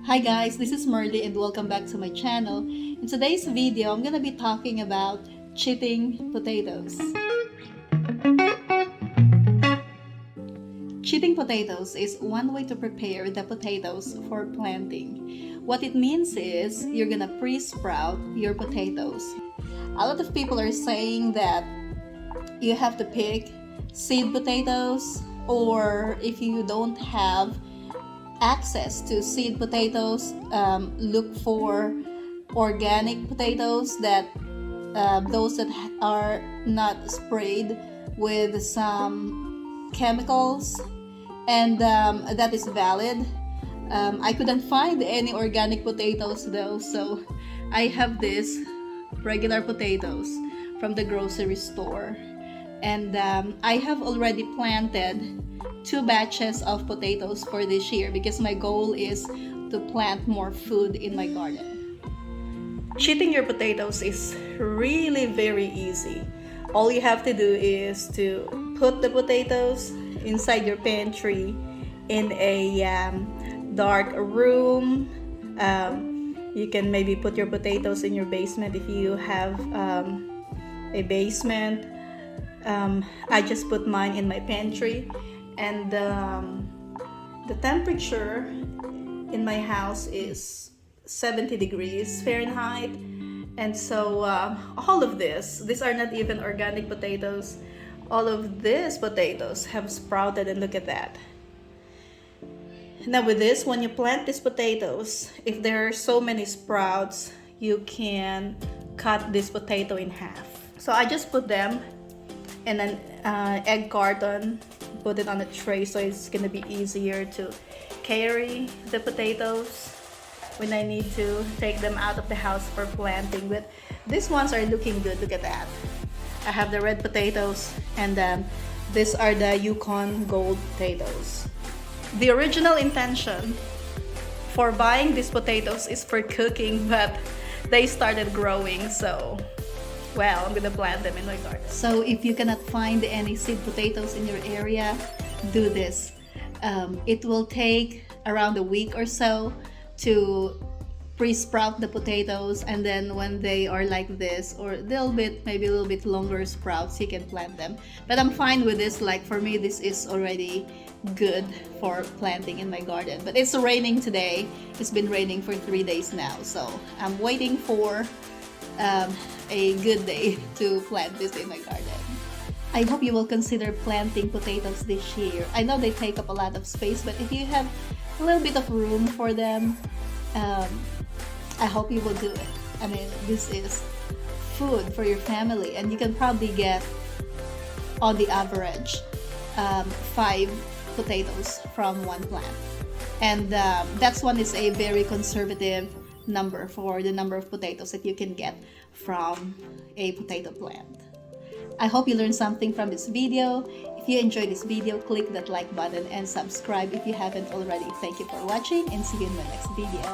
Hi guys, this is Merly and welcome back to my channel. In today's video, I'm gonna be talking about chitting potatoes. Chitting potatoes is one way to prepare the potatoes for planting. What it means is you're gonna pre-sprout your potatoes. A lot of people are saying that you have to pick seed potatoes, or if you don't have access to seed potatoes, look for organic potatoes, that those that are not sprayed with some chemicals, and that is valid. I couldn't find any organic potatoes though, so I have these regular potatoes from the grocery store, and I have already planted 2 batches of potatoes for this year because my goal is to plant more food in my garden. Chitting your potatoes is really very easy. All you have to do is to put the potatoes inside your pantry in a dark room. You can maybe put your potatoes in your basement if you have a basement. I just put mine in my pantry, and the temperature in my house is 70 degrees Fahrenheit. And so all of these are not even organic potatoes. All of these potatoes have sprouted, and look at that. Now with this, when you plant these potatoes, if there are so many sprouts, you can cut this potato in half. So I just put them in an egg carton, put it on a tray so it's gonna be easier to carry the potatoes when I need to take them out of the house for planting. But these ones are looking good. Look at that. I have the red potatoes, and these are the Yukon Gold potatoes. The original intention for buying these potatoes is for cooking, but they started growing, so well, I'm gonna plant them in my garden. So if you cannot find any seed potatoes in your area, do this. It will take around a week or so to pre-sprout the potatoes, and then when they are like this, or maybe a little bit longer sprouts, you can plant them. But I'm fine with this. Like for me, this is already good for planting in my garden. But it's raining today. It's been raining for 3 days now, so I'm waiting for a good day to plant this in my garden. I hope you will consider planting potatoes this year. I know they take up a lot of space, but if you have a little bit of room for them, I hope you will do it. I mean, this is food for your family, and you can probably get, on the average, 5 potatoes from one plant. And that's one is a very conservative number for the number of potatoes that you can get from a potato plant. I hope you learned something from this video. If you enjoyed this video, click that like button and subscribe if you haven't already. Thank you for watching, and see you in my next video.